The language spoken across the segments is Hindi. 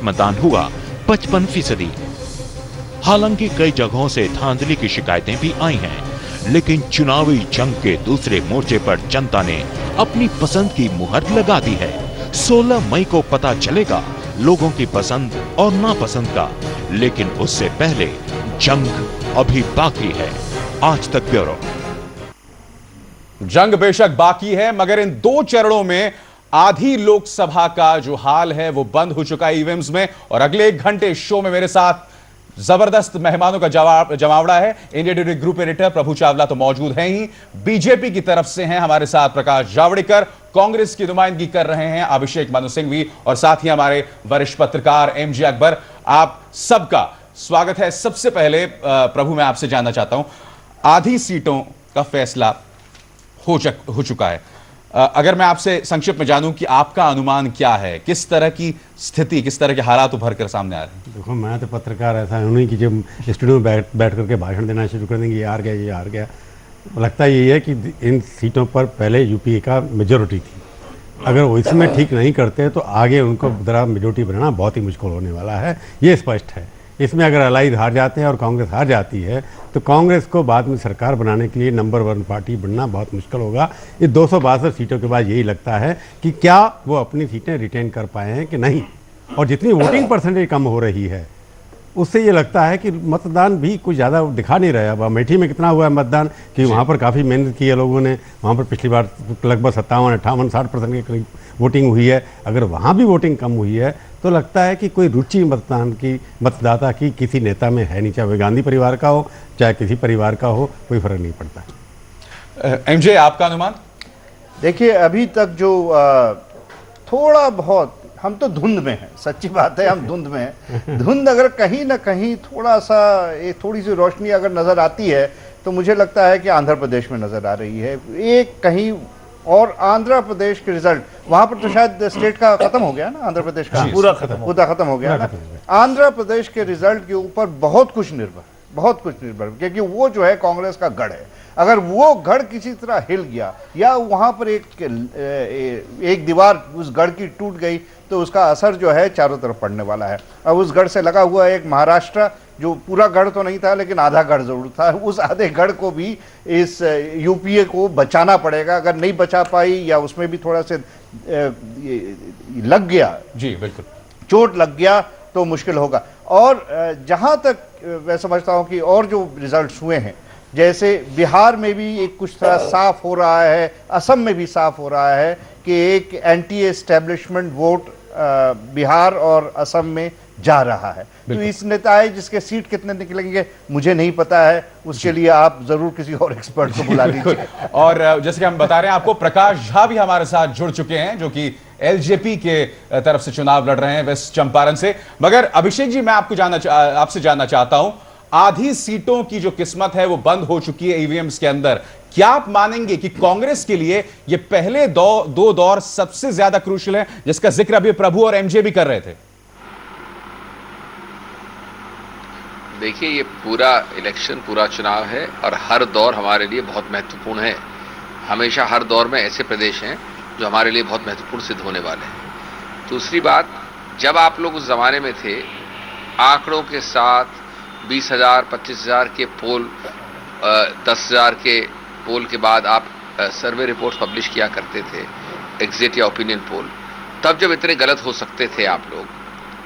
मतदान हुआ 55%। हालांकि कई जगहों से धांधली की शिकायतें भी आई हैं, लेकिन चुनावी जंग के दूसरे मोर्चे पर जनता ने अपनी पसंद की मुहर लगा दी है। 16 मई को पता चलेगा लोगों की पसंद और नापसंद का, लेकिन उससे पहले जंग अभी बाकी है। आज तक ब्यूरो। जंग बेशक बाकी है, मगर इन 2 चरणों में आधी लोकसभा का जो हाल है वो बंद हो चुका है ईवीएम्स में। और अगले 1 घंटे शो में मेरे साथ जबरदस्त मेहमानों का जमावड़ा है। इंडिया टुडे ग्रुप एडिटर प्रभु चावला तो मौजूद हैं ही, बीजेपी की तरफ से हैं हमारे साथ प्रकाश जावड़ेकर, कांग्रेस की नुमाइंदगी कर रहे हैं अभिषेक मनु सिंघवी, और साथ ही हमारे वरिष्ठ पत्रकार एमजे अकबर। आप सबका स्वागत है। सबसे पहले प्रभु, मैं आपसे जानना चाहता हूं, आधी सीटों का फैसला हो चुका है। अगर मैं आपसे संक्षिप्त में जानूं कि आपका अनुमान क्या है, किस तरह की स्थिति, किस तरह के हालात उभर कर सामने आ रहे हैं? देखो, मैं तो पत्रकार ऐसा हूँ नहीं कि जब स्टूडियो में बैठ करके भाषण देना शुरू कर देंगे, ये हार गया, ये हार गया। लगता यही है कि इन सीटों पर पहले यूपीए का मेजोरिटी थी। अगर वो इसमें ठीक नहीं करते तो आगे उनको जरा मेजोरिटी बनाना बहुत ही मुश्किल होने वाला है, ये स्पष्ट है। इसमें अगर अलाइज हार जाते हैं और कांग्रेस हार जाती है तो कांग्रेस को बाद में सरकार बनाने के लिए नंबर 1 पार्टी बनना बहुत मुश्किल होगा। ये 262 सीटों के बाद यही लगता है कि क्या वो अपनी सीटें रिटेन कर पाए हैं कि नहीं। और जितनी वोटिंग परसेंटेज कम हो रही है उससे ये लगता है कि मतदान भी कुछ ज़्यादा दिखा नहीं रहा है। अब अमेठी में कितना हुआ है मतदान कि वहाँ पर काफ़ी मेहनत की है लोगों ने। वहाँ पर पिछली बार लगभग 57, 58, 60% के करीब वोटिंग हुई है। अगर वहाँ भी वोटिंग कम हुई है तो लगता है कि कोई रुचि मतदाता की किसी नेता में है नहीं, चाहे वह गांधी परिवार का हो चाहे किसी परिवार का हो, कोई फर्क नहीं पड़ता। एमजे, आपका अनुमान? देखिए, अभी तक जो थोड़ा बहुत हम तो धुंध में हैं, सच्ची बात है, हम धुंध में हैं। धुंध अगर कहीं ना कहीं थोड़ा सा थोड़ी सी रोशनी अगर नजर आती है तो मुझे लगता है कि आंध्र प्रदेश में नजर आ रही है एक कहीं। और आंध्र प्रदेश के रिजल्ट वहां पर तो शायद स्टेट का खत्म हो गया ना, आंध्र प्रदेश का पूरा खत्म हो गया ना। आंध्र प्रदेश के रिजल्ट के ऊपर बहुत कुछ निर्भर, क्योंकि वो जो है कांग्रेस का गढ़ है। अगर वो गढ़ किसी तरह हिल गया या वहां पर एक दीवार उस गढ़ की टूट गई तो उसका असर जो है चारों तरफ पड़ने वाला है। अब उस गढ़ से लगा हुआ एक महाराष्ट्र, जो पूरा गढ़ तो नहीं था लेकिन आधा गढ़ जरूर था, उस आधे गढ़ को भी इस यूपीए को बचाना पड़ेगा। अगर नहीं बचा पाई या उसमें भी थोड़ा से लग गया, जी बिल्कुल, चोट लग गया तो मुश्किल होगा। और जहां तक मैं समझता हूं कि और जो रिजल्ट्स हुए हैं, जैसे बिहार में भी एक कुछ तरह साफ हो रहा है, असम में भी साफ हो रहा है कि एक एंटी एस्टेब्लिशमेंट वोट बिहार और असम में जा रहा है। तो इस नेता जिसके सीट कितने निकलेंगे मुझे नहीं पता है, उसके लिए आप जरूर किसी और एक्सपर्ट को बुला लीजिए। और जैसे कि हम बता रहे हैं आपको, प्रकाश झा भी हमारे साथ जुड़ चुके हैं, जो कि एलजेपी के तरफ से चुनाव लड़ रहे हैं वेस्ट चंपारण से। मगर अभिषेक जी, मैं आपसे जानना चाहता हूं, आधी सीटों की जो किस्मत है वो बंद हो चुकी है ईवीएम्स के अंदर। क्या आप मानेंगे कि कांग्रेस के लिए ये पहले 2 दौर सबसे ज्यादा क्रूशियल है, जिसका जिक्र अभी प्रभु और एमजे भी कर रहे थे? देखिए, ये पूरा इलेक्शन, पूरा चुनाव है और हर दौर हमारे लिए बहुत महत्वपूर्ण है। हमेशा हर दौर में ऐसे प्रदेश हैं जो हमारे लिए बहुत महत्वपूर्ण सिद्ध होने वाले हैं। दूसरी बात, जब आप लोग उस जमाने में थे, आंकड़ों के साथ 20,000, 25,000 के पोल, 10,000 के पोल के बाद आप सर्वे रिपोर्ट पब्लिश किया करते थे, एग्जिट या ओपिनियन पोल, तब जब इतने गलत हो सकते थे आप लोग,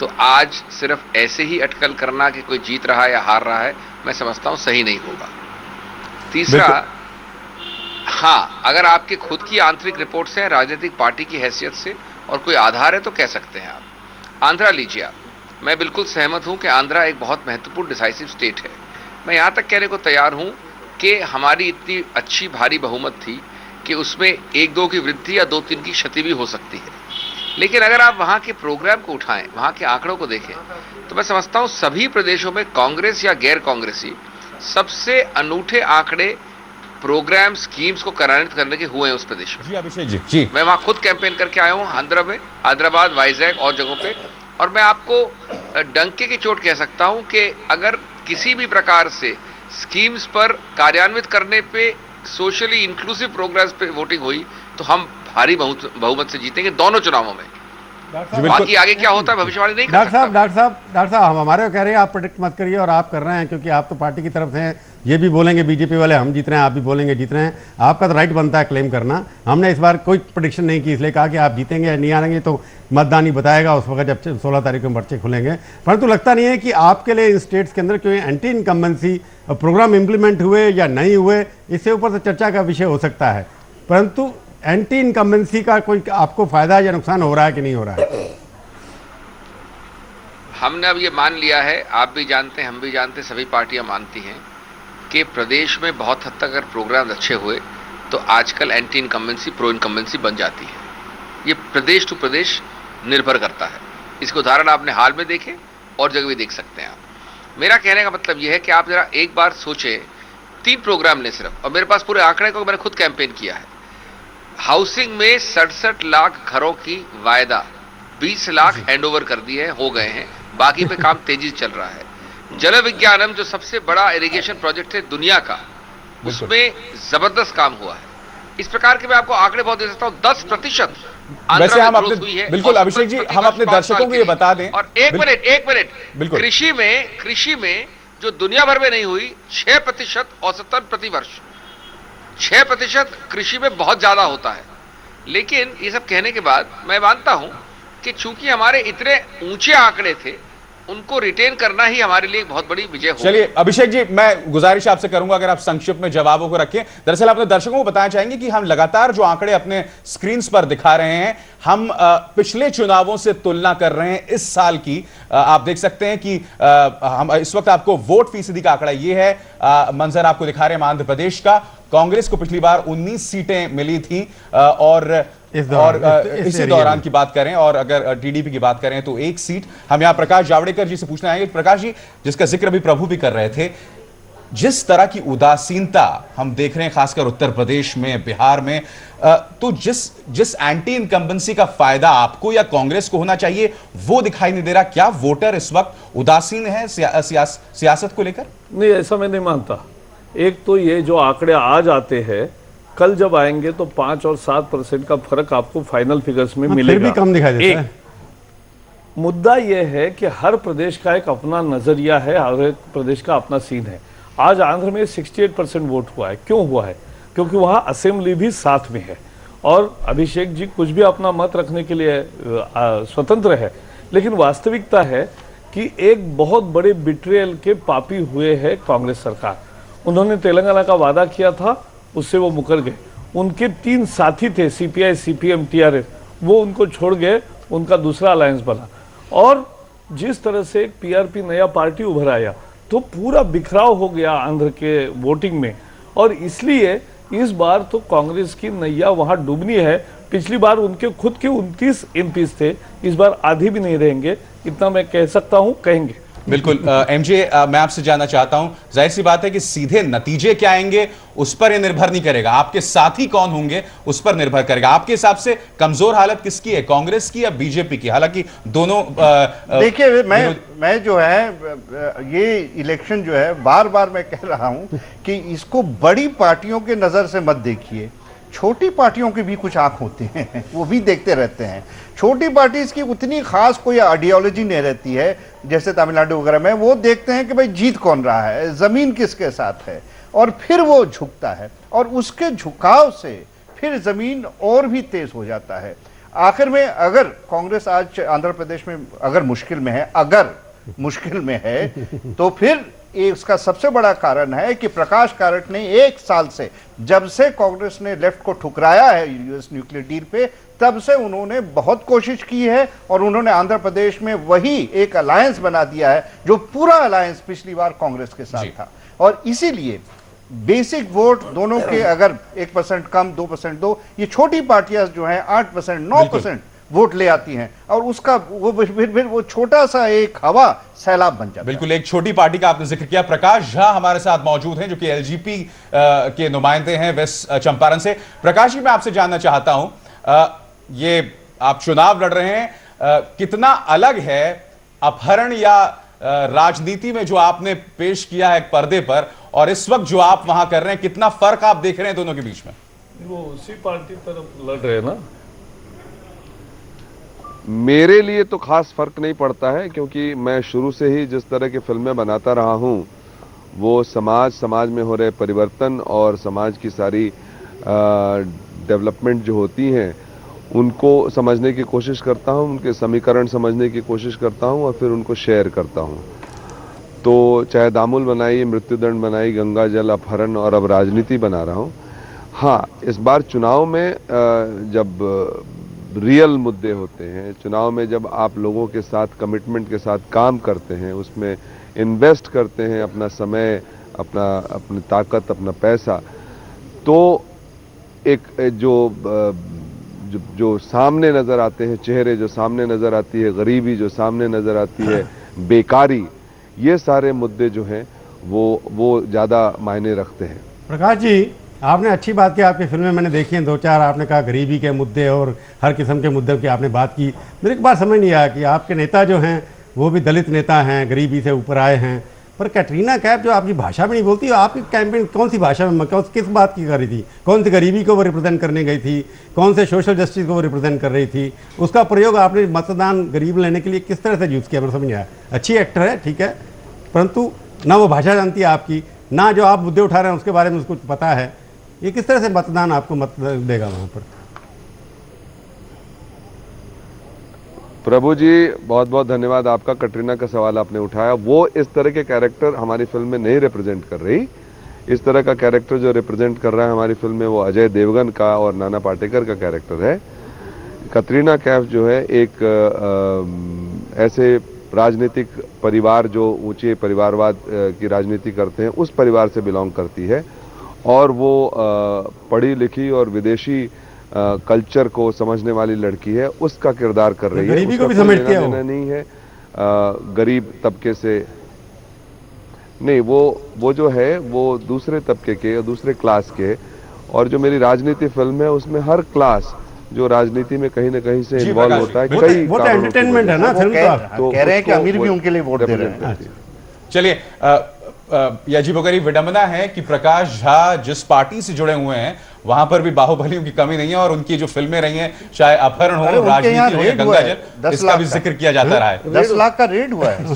तो आज सिर्फ ऐसे ही अटकल करना कि कोई जीत रहा है या हार रहा है, मैं समझता हूं सही नहीं होगा। तीसरा, हाँ, अगर आपके खुद की आंतरिक रिपोर्ट्स हैं राजनीतिक पार्टी की हैसियत से और कोई आधार है तो कह सकते हैं आप। आंध्रा लीजिए आप, मैं बिल्कुल सहमत हूं कि आंध्रा एक बहुत महत्वपूर्ण डिसाइसिव स्टेट है। मैं यहां तक कहने को तैयार हूं कि हमारी इतनी अच्छी भारी बहुमत थी कि उसमें 1-2 की वृद्धि या 2-3 की क्षति भी हो सकती है। लेकिन अगर आप वहां के प्रोग्राम को उठाएं, वहां के आंकड़ों को देखें, तो मैं समझता हूं सभी प्रदेशों में कांग्रेस या गैर कांग्रेसी सबसे अनूठे आंकड़े प्रोग्राम स्कीम्स को कार्यान्वित करने के हुए हैं उस प्रदेश में। जी अभिषेक जी, मैं वहां खुद कैंपेन करके आया हूं, आंध्र में, हैदराबाद, वाइजैग और जगहों पे, और मैं आपको डंके की चोट कह सकता हूं कि अगर किसी भी प्रकार से स्कीम्स पर कार्यान्वित करने पे, सोशली इंक्लूसिव प्रोग्राम्स पे वोटिंग हुई तो हम भारी बहुमत से जीतेंगे दोनों चुनावों में। बाकी आगे क्या होता है भविष्यवाणी नहीं कर डॉक्टर सकता। साहब हम हमारे को कह रहे हैं आप प्रेडिक्ट मत करिए, और आप कर रहे हैं क्योंकि आप तो पार्टी की तरफ से हैं। ये भी बोलेंगे बीजेपी वाले हम जीत रहे हैं, आप भी बोलेंगे जीत रहे हैं, आपका तो राइट बनता है क्लेम करना। हमने इस बार कोई प्रेडिक्शन नहीं की, इसलिए कहा कि आप जीतेंगे या नहीं आएंगे तो मतदान ही बताएगा उस वक्त जब 16 तारीख को पर्चे खुलेंगे। परंतु लगता नहीं है कि आपके लिए इन स्टेट्स के अंदर कोई एंटी इनकम्बेंसी प्रोग्राम इंप्लीमेंट हुए या नहीं हुए, इससे ऊपर से चर्चा का विषय हो सकता है, परंतु एंटी इनकम्बेंसी का कोई आपको फायदा या नुकसान हो रहा है कि नहीं हो रहा है? हमने अब ये मान लिया है, आप भी जानते हैं, हम भी जानते हैं, सभी पार्टियां मानती हैं कि प्रदेश में बहुत हद तक अगर प्रोग्राम अच्छे हुए तो आजकल एंटी इनकम्बेंसी प्रो इनकम्बेंसी बन जाती है। ये प्रदेश टू प्रदेश निर्भर करता है। इसके उदाहरण आपने हाल में देखे और जगह भी देख सकते हैं आप। मेरा कहने का मतलब यह है कि आप जरा एक बार सोचें, 3 प्रोग्राम लें सिर्फ, और मेरे पास पूरे आंकड़े को मैंने खुद कैंपेन किया है। हाउसिंग में 67 लाख घरों की वायदा, 20 लाख हैंडओवर कर दिए हो गए हैं, बाकी पे काम तेजी से चल रहा है। जल विज्ञानम जो सबसे बड़ा इरिगेशन प्रोजेक्ट है दुनिया का, उसमें जबरदस्त काम हुआ है। इस प्रकार के मैं आपको आंकड़े बहुत दे सकता हूं। 10% वैसे हम अपने बिल्कुल अभिषेक जी हम अपने दर्शकों को ये बता दें। और एक मिनट कृषि में जो दुनिया भर में नहीं हुई, 6% औसतन प्रतिवर्ष, 6% कृषि में बहुत ज्यादा होता है। लेकिन ये सब कहने के बाद मैं मानता हूं कि चूंकि हमारे इतने ऊंचे आंकड़े थे, उनको रिटेन करना ही हमारे लिए एक बहुत बड़ी विजय होगी। चलिए अभिषेक जी, मैं गुजारिश आपसे करूंगा अगर आप संक्षिप्त में जवाबों को रखें। दरअसल अपने दर्शकों को बताना चाहेंगे कि हम लगातार जो आंकड़े अपने स्क्रीन पर दिखा रहे हैं, हम पिछले चुनावों से तुलना कर रहे हैं इस साल की। आप देख सकते हैं कि हम इस वक्त आपको वोट फीसदी का आंकड़ा ये है, मंजर आपको दिखा रहे हैं आंध्र प्रदेश का। कांग्रेस को पिछली बार 19 सीटें मिली थी और इसी दौरान की बात करें, और अगर टीडीपी की बात करें तो 1 सीट। हम यहां प्रकाश जावड़ेकर जी से पूछना चाहेंगे। प्रकाश जी, जिसका जिक्र अभी प्रभु भी कर रहे थे, जिस तरह की उदासीनता हम देख रहे हैं खासकर उत्तर प्रदेश में, बिहार में, तो जिस एंटी इनकम्बेंसी का फायदा आपको या कांग्रेस को होना चाहिए वो दिखाई नहीं दे रहा। क्या वोटर इस वक्त उदासीन है सियासत को लेकर? नहीं, ऐसा मैं नहीं मानता। एक तो ये जो आंकड़े आज आते हैं, कल जब आएंगे तो 5 और 7% का फर्क आपको फाइनल फिगर्स में मिलेगा। फिर भी कम दिखाई देता है। मुद्दा यह है कि हर प्रदेश का एक अपना नजरिया है, हर एक प्रदेश का अपना सीन है। आज आंध्र में 68% वोट हुआ है। क्यों हुआ है? क्योंकि वहां असेंबली भी साथ में है, और अभिषेक जी कुछ भी अपना मत रखने के लिए स्वतंत्र है, लेकिन वास्तविकता है कि एक बहुत बड़े बिट्रेयल के पापी हुए है कांग्रेस सरकार। उन्होंने तेलंगाना का वादा किया था, उससे वो मुकर गए। उनके 3 साथी थे, सीपीआई, सीपीएम, टीआरएस, वो उनको छोड़ गए, उनका दूसरा अलायंस बना। और जिस तरह से एक पीआरपी नया पार्टी उभर आया तो पूरा बिखराव हो गया आंध्र के वोटिंग में, और इसलिए इस बार तो कांग्रेस की नैया वहां डूबनी है। पिछली बार उनके खुद के 29 एमपीज थे, इस बार आधी भी नहीं रहेंगे, इतना मैं कह सकता हूं, कहेंगे। बिल्कुल। एमजे, मैं आपसे जानना चाहता हूं, जाहिर सी बात है कि सीधे नतीजे क्या आएंगे उस पर यह निर्भर नहीं करेगा, आपके साथी कौन होंगे उस पर निर्भर करेगा। आपके हिसाब से कमजोर हालत किसकी है, कांग्रेस की या बीजेपी की? हालांकि दोनों देखिए, मैं जो है ये इलेक्शन जो है, बार बार मैं कह रहा हूं कि इसको बड़ी पार्टियों के नजर से मत देखिए। छोटी पार्टियों की भी कुछ आंख होती हैं, वो भी देखते रहते हैं। छोटी पार्टी इसकी उतनी खास कोई आइडियोलॉजी नहीं रहती है, जैसे तमिलनाडु वगैरह में वो देखते हैं कि भाई जीत कौन रहा है, जमीन किसके साथ है, और फिर वो झुकता है, और उसके झुकाव से फिर जमीन और भी तेज हो जाता है। आखिर में अगर कांग्रेस आज आंध्र प्रदेश में अगर मुश्किल में है तो फिर इसका सबसे बड़ा कारण है कि प्रकाश काराट ने 1 साल से, जब से कांग्रेस ने लेफ्ट को ठुकराया है यूएस न्यूक्लियर डील पे, तब से उन्होंने बहुत कोशिश की है, और उन्होंने आंध्र प्रदेश में वही एक अलायंस बना दिया है जो पूरा अलायंस पिछली बार कांग्रेस के साथ था। और इसीलिए बेसिक वोट दोनों के अगर 1% कम, 2% दो, ये छोटी पार्टियां जो हैं 8%, 9% वोट ले आती हैं, और उसका वो फिर वो छोटा सा एक हवा सैलाब बन जाता है। बिल्कुल, एक छोटी पार्टी का आपने जिक्र किया। प्रकाश झा हमारे साथ मौजूद हैं, जो कि एलजीपी के नुमाइंदे हैं वेस्ट चंपारण से। प्रकाश जी, मैं आपसे जानना चाहता हूं, ये आप चुनाव लड़ रहे हैं, कितना अलग है अपहरण या राजनीति में जो आपने पेश किया है पर्दे पर, और इस वक्त जो आप वहां कर रहे हैं, कितना फर्क आप देख रहे हैं दोनों के बीच में? वो उसी पार्टी तरफ लड़ रहे हैं ना। मेरे लिए तो खास फर्क नहीं पड़ता है, क्योंकि मैं शुरू से ही जिस तरह की फिल्में बनाता रहा हूँ वो समाज में हो रहे परिवर्तन और समाज की सारी डेवलपमेंट जो होती हैं उनको समझने की कोशिश करता हूँ, उनके समीकरण समझने की कोशिश करता हूँ और फिर उनको शेयर करता हूँ। तो चाहे दामुल बनाई, मृत्युदंड बनाई, गंगा जल अपहरण और अब राजनीति बना रहा हूँ। हाँ, इस बार चुनाव में जब रियल मुद्दे होते हैं, चुनाव में जब आप लोगों के साथ कमिटमेंट के साथ काम करते हैं, उसमें इन्वेस्ट करते हैं अपना समय, अपनी ताकत, अपना पैसा, तो एक जो सामने नज़र आते हैं चेहरे, जो सामने नज़र आती है गरीबी, जो सामने नज़र आती है बेकारी, ये सारे मुद्दे जो हैं वो ज़्यादा मायने रखते हैं। प्रकाश जी, आपने अच्छी बात की, आपकी फिल्में मैंने देखी हैं दो चार, आपने कहा गरीबी के मुद्दे और हर किस्म के मुद्दों की आपने बात की। मेरे को बात समझ नहीं आया कि आपके नेता जो हैं वो भी दलित नेता हैं, गरीबी से ऊपर आए हैं, पर कैटरीना कैफ जो आपकी भाषा भी नहीं बोलती, आपकी कैंपेन कौन सी भाषा में, किस बात की कर रही थी? कौन सी गरीबी को वो रिप्रेजेंट करने गई थी? कौन से सोशल जस्टिस को वो रिप्रेजेंट कर रही थी? उसका प्रयोग आपने मतदान गरीब लेने के लिए किस तरह से यूज़ किया, मुझे समझ नहीं आया। अच्छी एक्टर है, ठीक है, परंतु ना वो भाषा जानती है आपकी, ना जो आप मुद्दे उठा रहे हैं उसके बारे में उसको पता है। ये किस तरह से मतदान आपको मत देगा वहाँ पर? प्रभु जी, बहुत बहुत धन्यवाद आपका। कटरीना का सवाल आपने उठाया। वो इस तरह के कैरेक्टर हमारी फिल्म में नहीं रिप्रेजेंट कर रही। इस तरह का कैरेक्टर जो रिप्रेजेंट कर रहा है हमारी फिल्म में वो अजय देवगन का और नाना पाटेकर का कैरेक्टर है। कटरीना कैफ जो है एक ऐसे राजनीतिक परिवार जो ऊंचे परिवारवाद की राजनीति करते हैं उस परिवार से बिलोंग करती है, और वो पढ़ी लिखी और विदेशी कल्चर को समझने वाली लड़की है, उसका किरदार कर रही है। गरीबी को भी समझती है वो। नहीं है गरीब तबके से नहीं, वो जो है वो दूसरे तबके के, दूसरे क्लास के, और जो मेरी राजनीति फिल्म है उसमें हर क्लास जो राजनीति में कहीं ना कहीं से इन्वॉल्व होता है। कई वो तो एंटरटेनमेंट है ना फिल्म तो कह रहे हैं कि अमीर भी उनके लिए वोट दे रहे हैं। चलिए, ये अजीबोगरीब विडंबना है कि प्रकाश झा जिस पार्टी से जुड़े हुए हैं वहां पर भी बाहुबलियों की कमी नहीं है, और उनकी जो फिल्में रही हैं, चाहे अपहरण हो, राजनीति हो या गंगा जल, इसका भी जिक्र किया जाता रहा है। 10 लाख का रेड हुआ है।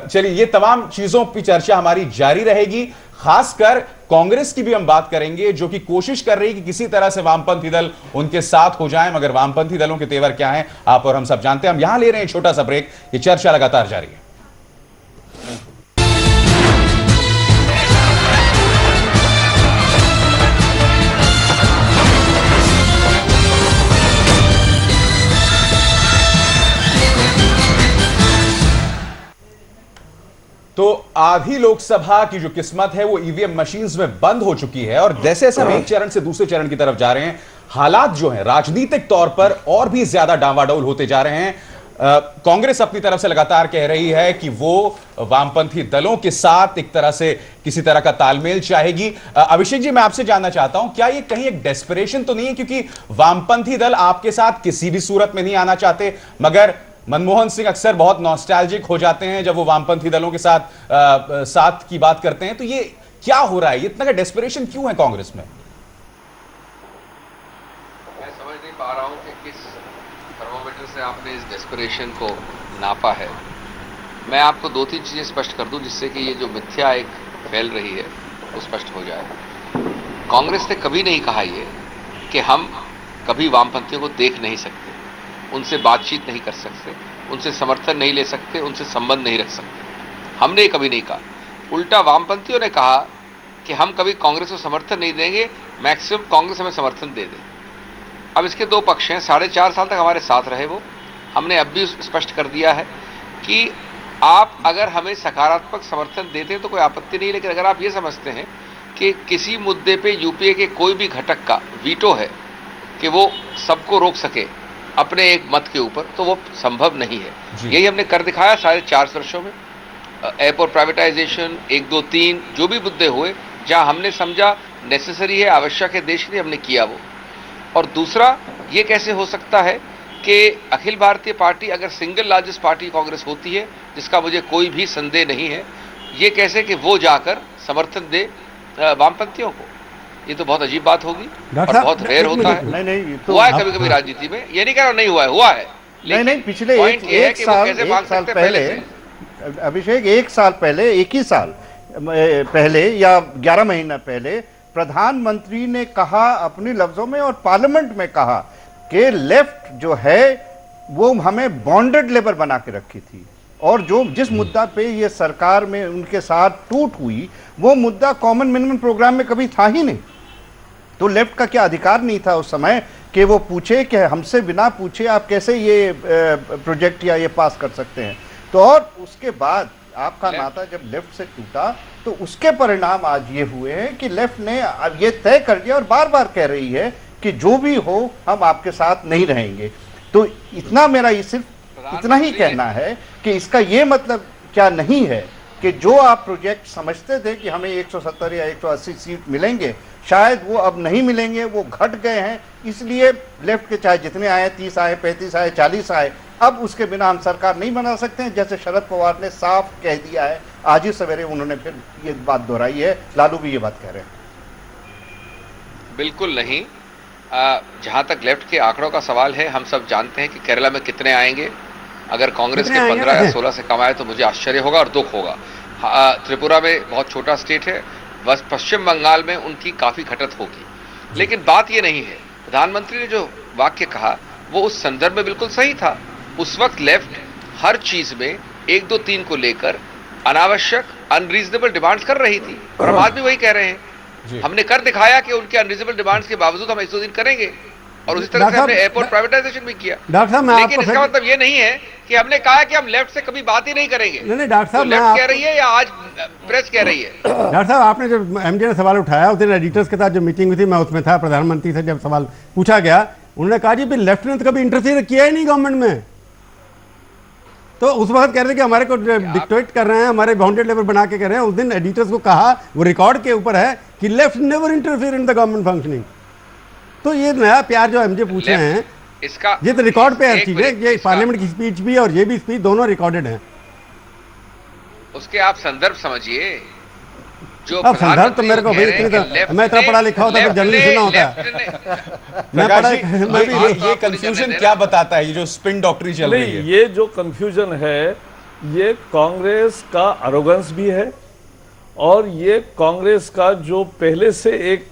चलिए ये तमाम चीजों की चर्चा हमारी जारी रहेगी। खासकर कांग्रेस की भी हम बात करेंगे, जो कि कोशिश कर रही है कि किसी तरह से वामपंथी दल उनके साथ हो जाएं, मगर वामपंथी दलों के तेवर क्या हैं आप और हम सब जानते हैं। हम यहां ले रहे हैं छोटा सा ब्रेक, ये चर्चा लगातार जारी है। तो आधी लोकसभा की जो किस्मत है वो ईवीएम मशीन्स में बंद हो चुकी है, और जैसे जैसे हम एक चरण से दूसरे चरण की तरफ जा रहे हैं, हालात जो हैं राजनीतिक तौर पर और भी ज्यादा डावाडोल होते जा रहे हैं। कांग्रेस अपनी तरफ से लगातार कह रही है कि वो वामपंथी दलों के साथ एक तरह से किसी तरह का तालमेल चाहेगी। अभिषेक जी, मैं आपसे जानना चाहता हूं, क्या ये कहीं एक डेस्परेशन तो नहीं है, क्योंकि वामपंथी दल आपके साथ किसी भी सूरत में नहीं आना चाहते, मगर मनमोहन सिंह अक्सर बहुत नॉस्टैल्जिक हो जाते हैं जब वो वामपंथी दलों के साथ की बात करते हैं, तो ये क्या हो रहा है, इतना का डेस्परेशन क्यों है कांग्रेस में? मैं समझ नहीं पा रहा हूं कि किस थर्मोमीटर से आपने इस डेस्परेशन को नापा है। मैं आपको 2-3 चीजें स्पष्ट कर दूं जिससे कि ये जो मिथ्या एक फैल रही है वो स्पष्ट हो जाए। कांग्रेस ने कभी नहीं कहा ये कि हम कभी वामपंथियों को देख नहीं सकते, उनसे बातचीत नहीं कर सकते, उनसे समर्थन नहीं ले सकते, उनसे संबंध नहीं रख सकते। हमने कभी नहीं कहा। उल्टा वामपंथियों ने कहा कि हम कभी कांग्रेस को समर्थन नहीं देंगे, मैक्सिमम कांग्रेस हमें समर्थन दे दे। अब इसके 2 पक्ष हैं। 4.5 साल तक हमारे साथ रहे वो। हमने अब भी स्पष्ट कर दिया है कि आप अगर हमें सकारात्मक समर्थन देते हैं तो कोई आपत्ति नहीं, लेकिन अगर आप ये समझते हैं कि किसी मुद्दे पे यूपीए के कोई भी घटक का वीटो है कि वो सबको रोक सके अपने एक मत के ऊपर, तो वो संभव नहीं है। यही हमने कर दिखाया 4.5 वर्षों में। एयरपोर्ट प्राइवेटाइजेशन, 1, 2, 3 जो भी मुद्दे हुए जहां हमने समझा नेसेसरी है, आवश्यक है देश के लिए, हमने किया वो। और दूसरा, ये कैसे हो सकता है कि अखिल भारतीय पार्टी अगर सिंगल लार्जेस्ट पार्टी कांग्रेस होती है, जिसका मुझे कोई भी संदेह नहीं है, ये कैसे कि वो जाकर समर्थन दे वामपंथियों को? ये तो बहुत अजीब बात होगी और बहुत रेयर होता है। नहीं, हुआ है कभी कभी राजनीति में, ये नहीं कह रहा नहीं हुआ है, हुआ है। नहीं नहीं, पिछले point ये है एक कि वो साल कैसे मांग सकते हैं पहले, अभिषेक, एक साल पहले, एक ही साल पहले या 11 महीना पहले प्रधानमंत्री ने कहा अपने लफ्जों में और पार्लियामेंट में कहा कि लेफ्ट जो है वो हमें बॉन्डेड लेबर बना के रखी थी, और जो जिस मुद्दा पे ये सरकार में उनके साथ टूट हुई वो मुद्दा कॉमन मिनिमम प्रोग्राम में कभी था ही नहीं। तो लेफ्ट का क्या अधिकार नहीं था उस समय कि वो पूछे कि हमसे बिना पूछे आप कैसे ये प्रोजेक्ट या ये पास कर सकते हैं। तो और उसके बाद आपका नाता जब लेफ्ट से टूटा तो उसके परिणाम आज ये हुए हैं कि लेफ्ट ने अब ये तय कर दिया और बार बार कह रही है कि जो भी हो हम आपके साथ नहीं रहेंगे। तो इतना मेरा ये सिर्फ इतना ही कहना है कि इसका ये मतलब क्या नहीं है कि जो आप प्रोजेक्ट समझते थे कि हमें 170 या 180 सीट मिलेंगे, शायद वो अब नहीं मिलेंगे, वो घट गए हैं। इसलिए लेफ्ट के चाहे जितने आए, 30 आए, 35 आए, 40 आए, अब उसके बिना हम सरकार नहीं बना सकते हैं, जैसे शरद पवार ने साफ कह दिया है। आज ही सवेरे उन्होंने फिर ये बात दोहराई है, लालू भी ये बात कह रहे हैं। बिल्कुल नहीं। जहां तक लेफ्ट के आंकड़ों का सवाल है, हम सब जानते हैं कि केरला में कितने आएंगे। अगर कांग्रेस के 15 या 16 से कम आए तो मुझे आश्चर्य होगा और दुख होगा। त्रिपुरा में बहुत छोटा स्टेट है, बस पश्चिम बंगाल में उनकी काफी घटत होगी। लेकिन बात ये नहीं है, प्रधानमंत्री ने जो वाक्य कहा वो उस संदर्भ में बिल्कुल सही था। उस वक्त लेफ्ट हर चीज में 1, 2, 3 को लेकर अनावश्यक अनरीजनेबल डिमांड्स कर रही थी, और हम आज भी वही कह रहे हैं। हमने कर दिखाया कि उनके अनरीजनेबल डिमांड्स के बावजूद हम 100 दिन करेंगे, और उसी तरह से हमने एयरपोर्ट प्राइवेटाइजेशन भी किया। डॉक्टर साहब, लेकिन इसका मतलब ये नहीं है कि हमने कहा कि हम लेफ्ट से कभी बात ही नहीं करेंगे। नहीं डॉक्टर साहब, लेफ्ट कह रही है या आज प्रेस कह रही है? डॉक्टर साहब, आपने जो एमजे ने सवाल उठाया, उस दिन एडिटर्स के साथ जो मीटिंग हुई थी, मैं उसमें था। प्रधानमंत्री से जब सवाल पूछा गया, उन्होंने कहा जी लेफ्ट ने तो कभी इंटरफेयर किया ही नहीं गवर्नमेंट में। तो उस वक्त कह रहे थे कि हमारे को डिक्टेट कर रहे हैं, हमारे बाउंडेड लेवल बना के कर रहे हैं। उस दिन एडिटर्स को कहा, वो रिकॉर्ड के ऊपर है, कि left never interfere in the government functioning. तो ये नया प्यार जो एमजे पूछ रहे हैं, इसका ये तो रिकॉर्ड पे हर चीज है। ये पार्लियामेंट की स्पीच भी और ये भी स्पीच दोनों रिकॉर्डेड हैं। उसके आप संदर्भ समझिए। जो अब संदर्भ तो मेरे को भाई मैं इतना पढ़ा लिखा होता तो जनरली सुना होता। मैं पढ़ा ये कंफ्यूजन क्या बताता है, ये जो स्पिन डॉक्टरी चल रही है? ये जो कंफ्यूजन है, ये कांग्रेस का अरोगेंस भी है, और ये कांग्रेस का जो पहले से एक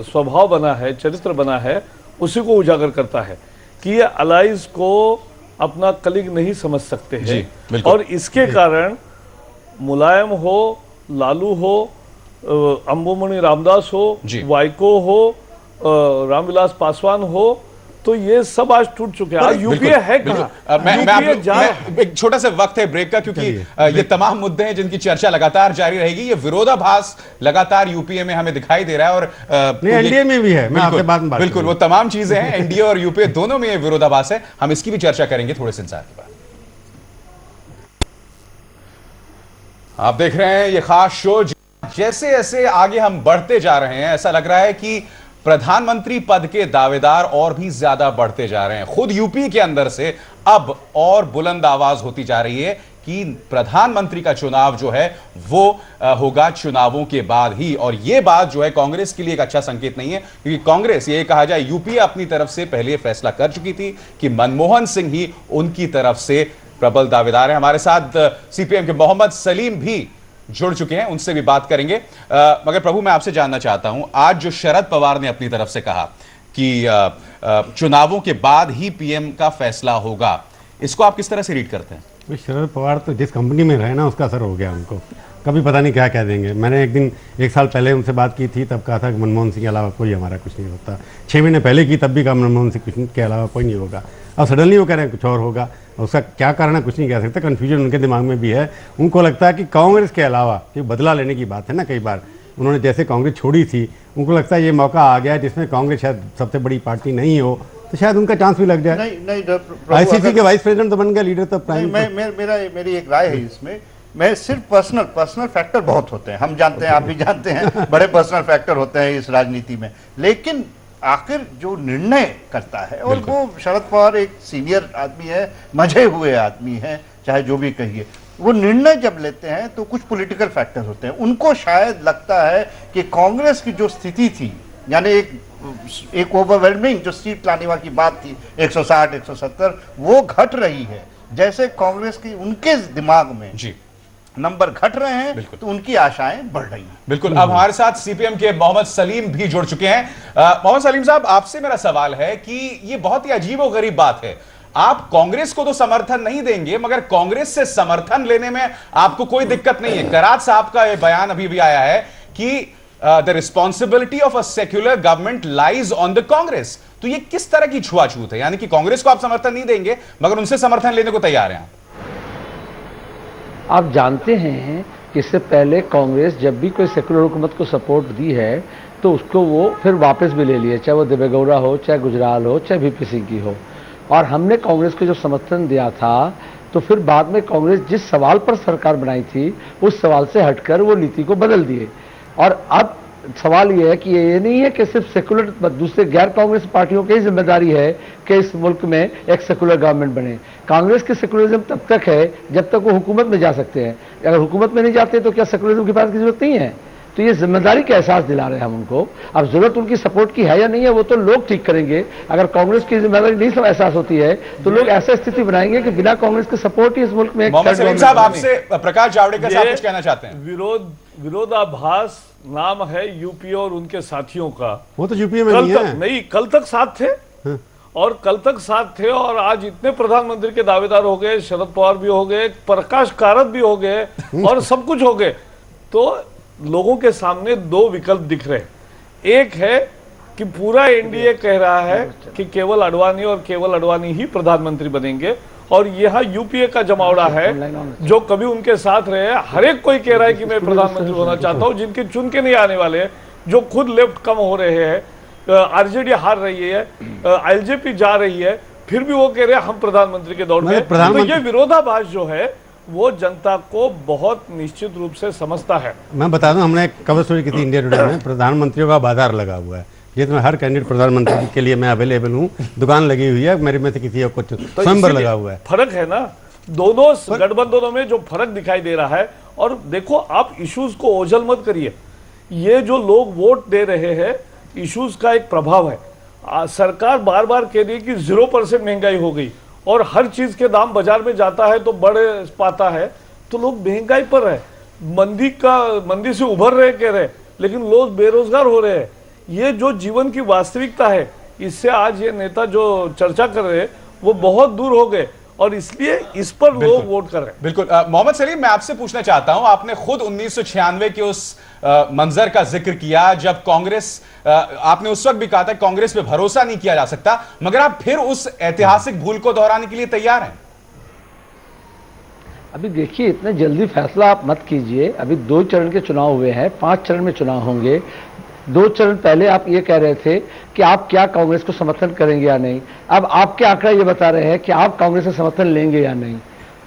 स्वभाव बना है, चरित्र बना है, उसी को उजागर करता है कि ये अलाइज को अपना कलीग नहीं समझ सकते हैं। और इसके कारण मुलायम हो, लालू हो, अंबुमणि रामदास हो, वाइको हो, रामविलास पासवान हो, तो ये सब आज टूट चुके हैं। आज यूपीए है कहां? मैं एक छोटा सा वक्त है ब्रेक का, क्योंकि ये तमाम मुद्दे हैं जिनकी चर्चा लगातार जारी रहेगी। ये विरोधाभास लगातार यूपीए में हमें दिखाई दे रहा है, और एनडीए में भी है। मैं आपसे बात बिल्कुल वो तमाम चीजें हैं, एनडीए और यूपीए दोनों में ये विरोधाभास है। हम इसकी भी चर्चा करेंगे थोड़े से इंतजार के बाद। आप देख रहे हैं ये खास शो। जैसे जैसे आगे हम बढ़ते जा रहे हैं, ऐसा लग रहा है कि प्रधानमंत्री पद के दावेदार और भी ज्यादा बढ़ते जा रहे हैं। खुद यूपी के अंदर से अब और बुलंद आवाज होती जा रही है कि प्रधानमंत्री का चुनाव जो है वो होगा चुनावों के बाद ही। और ये बात जो है कांग्रेस के लिए एक अच्छा संकेत नहीं है, क्योंकि कांग्रेस, ये कहा जाए, यूपीए अपनी तरफ से पहले फैसला कर चुकी थी कि मनमोहन सिंह ही उनकी तरफ से प्रबल दावेदार है। हमारे साथ सीपीएम के मोहम्मद सलीम भी जुड़ चुके हैं, उनसे भी बात करेंगे। मगर प्रभु, मैं आपसे जानना चाहता हूं, आज जो शरद पवार ने अपनी तरफ से कहा कि चुनावों के बाद ही पीएम का फैसला होगा, इसको आप किस तरह से रीड करते हैं? शरद पवार तो जिस कंपनी में रहे ना, उसका असर हो गया उनको। कभी पता नहीं क्या कह देंगे। मैंने एक साल पहले उनसे बात की थी, तब कहा था कि मनमोहन सिंह के अलावा कोई हमारा कुछ नहीं होता। 6 महीने पहले की, तब भी कहा मनमोहन सिंह के अलावा कोई नहीं होगा। अब सडनली वो कह रहे हैं कुछ और होगा। उसका क्या कारण है कुछ नहीं कह सकते। कन्फ्यूजन उनके दिमाग में भी है। उनको लगता है कि कांग्रेस के अलावा, कि बदला लेने की बात है ना, कई बार उन्होंने जैसे कांग्रेस छोड़ी थी, उनको लगता है ये मौका आ गया है जिसमें कांग्रेस शायद सबसे बड़ी पार्टी नहीं हो, तो शायद उनका चांस भी लग जाए। नहीं, आईसीसी के वाइस प्रेसिडेंट तो बन गया, लीडर तो प्राइम। मेरी एक राय है इसमें। मैं सिर्फ पर्सनल फैक्टर बहुत होते हैं, हम जानते हैं, आप भी जानते हैं, बड़े पर्सनल फैक्टर होते हैं इस राजनीति में। लेकिन आखिर जो निर्णय करता है, और वो शरद पवार एक सीनियर आदमी है, मजे हुए आदमी है, चाहे जो भी कहिए, वो निर्णय जब लेते हैं तो कुछ पॉलिटिकल फैक्टर होते हैं। उनको शायद लगता है कि कांग्रेस की जो स्थिति थी यानी एक ओवरवेलमिंग जो सीट लाने वाली बात थी 160 170 वो घट रही है। जैसे कांग्रेस की उनके दिमाग में जी नंबर घट रहे हैं तो उनकी आशाएं बढ़ रही हैं। बिल्कुल। अब हमारे साथ सीपीएम के मोहम्मद सलीम भी जुड़ चुके हैं। मोहम्मद सलीम साहब, आपसे मेरा सवाल है कि ये बहुत ही अजीबोगरीब बात है, आप कांग्रेस को तो समर्थन नहीं देंगे मगर कांग्रेस से समर्थन लेने में आपको कोई दिक्कत नहीं है। करात साहब का यह बयान अभी भी आया है कि the responsibility of a secular government lies on the Congress. तो ये किस तरह की छुआछूत है? यानी कि कांग्रेस को आप समर्थन नहीं देंगे मगर उनसे समर्थन लेने को तैयार हैं आप जानते हैं कि इससे पहले कांग्रेस जब भी कोई सेकुलर हुकूमत को सपोर्ट दी है तो उसको वो फिर वापस भी ले लिए, चाहे वो देवेगौड़ा हो, चाहे गुजराल हो, चाहे वीपी सिंह की हो। और हमने कांग्रेस को जो समर्थन दिया था तो फिर बाद में कांग्रेस जिस सवाल पर सरकार बनाई थी उस सवाल से हटकर वो नीति को बदल दिए। और अब सवाल ये है कि ये नहीं है कि सिर्फ सेकुलर दूसरे गैर कांग्रेस पार्टियों की जिम्मेदारी है कि इस मुल्क में एक सेकुलर गवर्नमेंट बने। कांग्रेस की सेकुलरिज्म तब तक है जब तक वो हुकूमत में जा सकते हैं। अगर हुकूमत में नहीं जाते तो क्या सेकुलरिज्म की बात की जरूरत नहीं है? तो ये जिम्मेदारी का एहसास दिला रहे हैं हम उनको। अब जरूरत उनकी सपोर्ट की है या नहीं है वो तो लोग ठीक करेंगे। अगर कांग्रेस की जिम्मेदारी नहीं सब एहसास होती है तो लोग ऐसा स्थिति बनाएंगे कि बिना कांग्रेस के सपोर्ट ही इस मुल्क में मोहम्मद सलीम साहब, आपसे प्रकाश जावड़ेकर साहब कुछ कहना चाहते हैं। विरोधाभास नाम है यूपी और उनके साथियों का। वो तो यूपी में नहीं है। नहीं, कल तक साथ थे और कल तक साथ थे और आज इतने प्रधानमंत्री के दावेदार हो गए, शरद पवार भी हो गए, प्रकाश कारत भी हो गए और सब कुछ हो गए। तो लोगों के सामने दो विकल्प दिख रहे हैं। एक है कि पूरा एनडीए कह रहा है कि केवल अडवाणी और केवल अडवाणी ही प्रधानमंत्री बनेंगे और यहाँ यूपीए का जमावड़ा है जो कभी उनके साथ रहे। हर एक कोई कह रहा है कि मैं प्रधानमंत्री होना चाहता हूँ, जिनके चुन के नहीं आने वाले हैं, जो खुद लेफ्ट कम हो रहे हैं, आरजेडी हार रही है, एलजेपी जा रही है, फिर भी वो कह रहे हैं हम प्रधानमंत्री के दौर में। तो ये विरोधाभास जो है वो जनता को बहुत निश्चित रूप से समझता है। मैं बता दूं, हमने एक कवर स्टोरी की थी इंडिया टुडे में, प्रधानमंत्रियों का बाजार लगा हुआ है। ये तो हर कैंडिडेट प्रधानमंत्री के लिए मैं अवेलेबल हूँ, दुकान लगी हुई है मेरे में से किसी को कुछ स्वयंवर लगा हुआ है। फर्क है ना दोनों गठबंधनों में, जो फर्क दिखाई दे रहा है। और देखो, आप इश्यूज को ओझल मत करिए। ये जो लोग वोट दे रहे हैं इश्यूज का एक प्रभाव है। सरकार बार बार कह रही है कि 0% महंगाई हो गई और हर चीज के दाम बाजार में जाता है तो बढ़ पाता है, तो लोग महंगाई पर है, मंदी से उभर रहे कह रहे, लेकिन लोग बेरोजगार हो रहे हैं। ये जो जीवन की वास्तविकता है, इससे आज ये नेता जो चर्चा कर रहे हैं वो बहुत दूर हो गए और इसलिए इस पर लोग वोट कर रहे हैं। बिल्कुल। मोहम्मद सलीम, मैं आपसे पूछना चाहता हूं, आपने खुद 1996 के उस मंजर का जिक्र किया जब कांग्रेस, आपने उस वक्त भी कहा था कांग्रेस पे भरोसा नहीं किया जा सकता, मगर आप फिर उस ऐतिहासिक भूल को दोहराने के लिए तैयार हैं? अभी देखिए, इतने जल्दी फैसला आप मत कीजिए। अभी 2 चरण के चुनाव हुए हैं, 5 चरण में चुनाव होंगे। 2 चरण पहले आप ये कह रहे थे कि आप क्या कांग्रेस को समर्थन करेंगे या नहीं। अब आपके आंकड़ा ये बता रहे हैं कि आप कांग्रेस से समर्थन लेंगे या नहीं।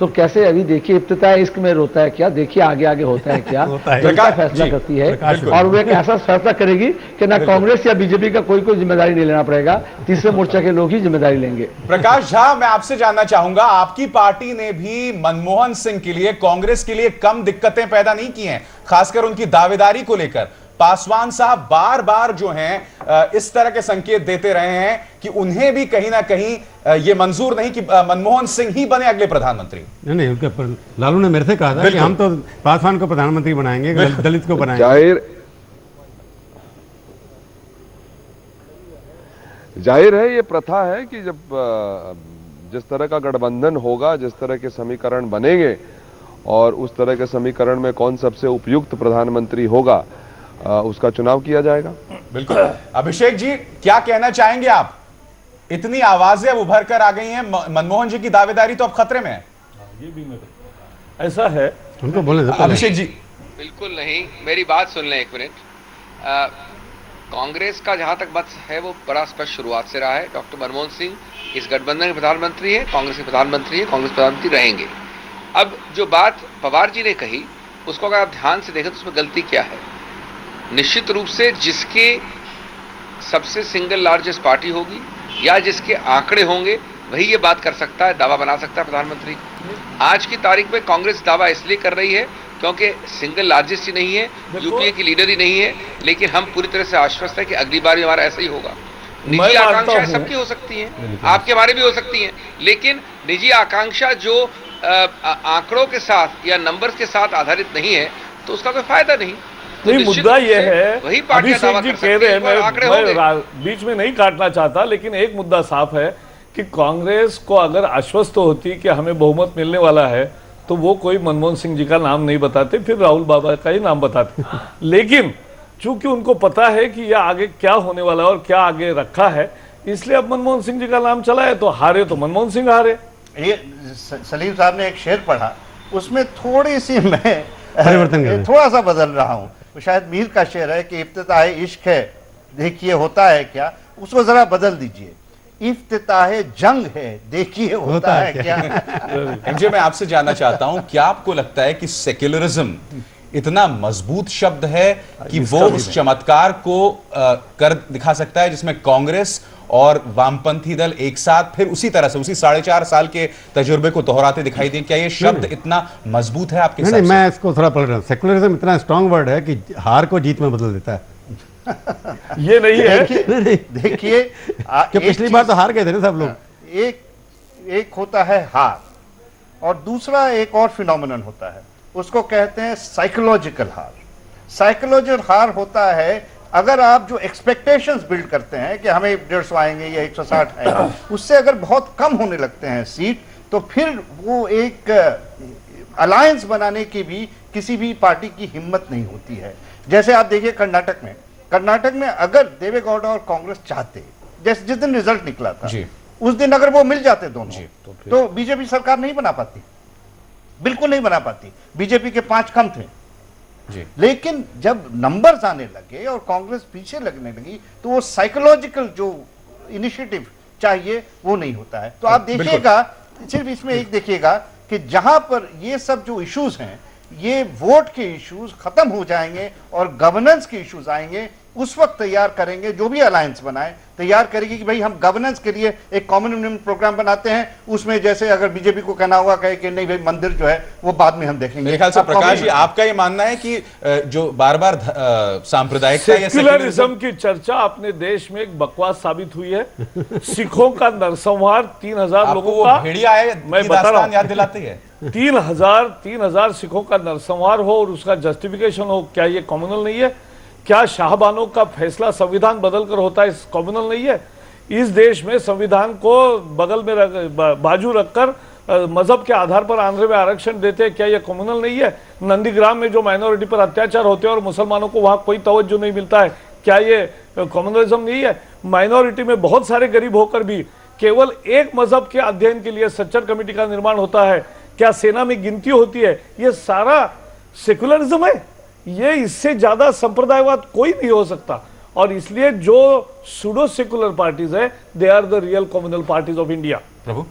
तो कैसे? अभी देखिए, इब्तिदा इश्क में रोता है क्या, देखिए आगे आगे होता है क्या। जनता फैसला करती है और वो एक ऐसा फैसला करेगी कि ना कांग्रेस या बीजेपी का कोई जिम्मेदारी नहीं लेना पड़ेगा, तीसरे मोर्चा के लोग ही जिम्मेदारी लेंगे। प्रकाश झा, मैं आपसे जानना चाहूंगा, आपकी पार्टी ने भी मनमोहन सिंह के लिए, कांग्रेस के लिए कम दिक्कतें पैदा नहीं की हैं, खासकर उनकी दावेदारी को लेकर। पासवान साहब बार बार जो हैं इस तरह के संकेत देते रहे हैं कि उन्हें भी कहीं ना कहीं ये मंजूर नहीं कि मनमोहन सिंह ही बने अगले प्रधानमंत्री। नहीं, उनके लालू ने मेरे से कहा था कि हम तो पासवान को प्रधानमंत्री बनाएंगे, दलित को बनाएंगे। जाहिर है, ये प्रथा है कि जब जिस तरह का गठबंधन होगा, जिस तरह के समीकरण बनेंगे और उस तरह के समीकरण में कौन सबसे उपयुक्त प्रधानमंत्री होगा उसका चुनाव किया जाएगा। बिल्कुल। अभिषेक जी, क्या कहना चाहेंगे आप? इतनी आवाजें अब उभर कर आ गई हैं, मनमोहन जी की दावेदारी तो अब खतरे में है। ये भी ऐसा है, उनको बोलने दो। अभिषेक जी। बिल्कुल नहीं, मेरी बात सुन लें 1 मिनट। कांग्रेस का जहां तक मत है वो बड़ा स्पष्ट शुरुआत से रहा है। डॉक्टर मनमोहन सिंह इस गठबंधन के प्रधानमंत्री है, कांग्रेस के प्रधानमंत्री है, कांग्रेस प्रधानमंत्री रहेंगे। अब जो बात पवार जी ने कही उसको अगर आप ध्यान से देखें तो उसमें गलती क्या है? निश्चित रूप से जिसके सबसे सिंगल लार्जेस्ट पार्टी होगी या जिसके आंकड़े होंगे वही ये बात कर सकता है, दावा बना सकता है प्रधानमंत्री। आज की तारीख में कांग्रेस दावा इसलिए कर रही है क्योंकि सिंगल लार्जेस्ट ही नहीं है, यूपीए की लीडर ही नहीं है, लेकिन हम पूरी तरह से आश्वस्त है कि अगली बार भी हमारा ऐसा ही होगा। निजी आकांक्षाएं सबकी हो सकती हैं, आपके बारे भी हो सकती हैं, लेकिन निजी आकांक्षा जो आंकड़ों के साथ या नंबर्स के साथ आधारित नहीं है तो उसका कोई फायदा नहीं। तो नहीं, मुद्दा यह है, वही पार्टियां दावा कर सकती हैं, मैं बीच में नहीं काटना चाहता, लेकिन एक मुद्दा साफ है कि कांग्रेस को अगर आश्वस्त होती कि हमें बहुमत मिलने वाला है तो वो कोई मनमोहन सिंह जी का नाम नहीं बताते, फिर राहुल बाबा का ही नाम बताते। लेकिन चूंकि उनको पता है कि यह आगे क्या होने वाला है और क्या आगे रखा है, इसलिए अब मनमोहन सिंह जी का नाम चला है, तो हारे तो मनमोहन सिंह हारे। ये सलीम साहब ने एक शेर पढ़ा, उसमें थोड़ी सी मैं परिवर्तन थोड़ा सा बदल रहा हूँ। तो शायद मीर का शेर है कि इफ्तिताह इश्क है देखिए होता है क्या, उसको जरा बदल दीजिए, इफ्तिताह जंग है देखिए होता है क्या। एमजे, मैं आपसे जानना चाहता हूं, क्या आपको लगता है कि सेक्युलरिज्म इतना मजबूत शब्द है कि वो उस चमत्कार को कर दिखा सकता है जिसमें कांग्रेस और वामपंथी दल एक साथ फिर उसी तरह से उसी 4.5 साल के तजुर्बे को दोहराते दिखाई दें? क्या ये शब्द इतना मजबूत है आपके हिसाब से? मैं इसको थोड़ा पढ़ रहा हूँ। सेक्युलरिज्म इतना स्ट्रांग वर्ड है कि हार को जीत में बदल देता है। ये नहीं है। देखिए पिछली बार तो हार गए थे ना सब लोग। एक होता है हार और दूसरा एक और फिनोमिनन होता है, उसको कहते हैं साइकोलॉजिकल हार। साइकोलॉजिकल हार होता है अगर आप जो एक्सपेक्टेशंस बिल्ड करते हैं कि हमें 150 आएंगे या 160 आएंगे, उससे अगर बहुत कम होने लगते हैं सीट, तो फिर वो एक अलायंस बनाने की भी किसी भी पार्टी की हिम्मत नहीं होती है। जैसे आप देखिए कर्नाटक में अगर देवेगौड़ा और कांग्रेस चाहते, जैसे जिस दिन रिजल्ट निकला था उस दिन अगर वो मिल जाते दोनों, तो बीजेपी सरकार नहीं बना पाती, बिल्कुल नहीं बना पाती। बीजेपी के 5 कम थे जी। लेकिन जब नंबर्स आने लगे और कांग्रेस पीछे लगने लगी, तो वो साइकोलॉजिकल जो इनिशिएटिव चाहिए वो नहीं होता है। तो आप देखिएगा, सिर्फ इसमें एक देखिएगा कि जहां पर ये सब जो इश्यूज हैं, ये वोट के इश्यूज खत्म हो जाएंगे और गवर्नेंस के इश्यूज आएंगे, उस वक्त तैयार करेंगे, जो भी अलायंस बनाए तैयार करेगी कि भाई हम गवर्नेंस के लिए एक कॉमन यूनियन प्रोग्राम बनाते हैं। उसमें जैसे अगर बीजेपी को कहना होगा कहे कि नहीं भाई मंदिर जो है वो बाद में हम देखेंगे। मेरे ख्याल से प्रकाश जी, आपका ये मानना है कि जो बार-बार सांप्रदायिकता या सेक्युलरिज्म की चर्चा अपने देश में एक बकवास साबित हुई है। सिखों का नरसंहार 3000 लोगों का, भेड़िया है, मैं बता रहा हूं, याद दिलाती है। 3000 सिखों का नरसंहार हो और उसका जस्टिफिकेशन हो, क्या ये कम्युनल नहीं है? क्या शाहबानों का फैसला संविधान बदलकर होता है, इस कम्युनल नहीं है? इस देश में संविधान को बगल में बाजू रखकर मजहब के आधार पर आंध्र में आरक्षण देते हैं, क्या यह कम्युनल नहीं है? नंदीग्राम में जो माइनॉरिटी पर अत्याचार होते हैं और मुसलमानों को वहां कोई तवज्जो नहीं मिलता है, क्या ये कम्युनलिज्म नहीं है? माइनॉरिटी में बहुत सारे गरीब होकर भी केवल एक मजहब के अध्ययन के लिए सच्चर कमेटी का निर्माण होता है, क्या सेना में गिनती होती है? ये सारा सेक्युलरिज्म है। ये इससे ज्यादा संप्रदायवाद कोई नहीं हो सकता। और इसलिए जो सूडो सेकुलर पार्टीज है, they are the real communal parties of India. प्रभु,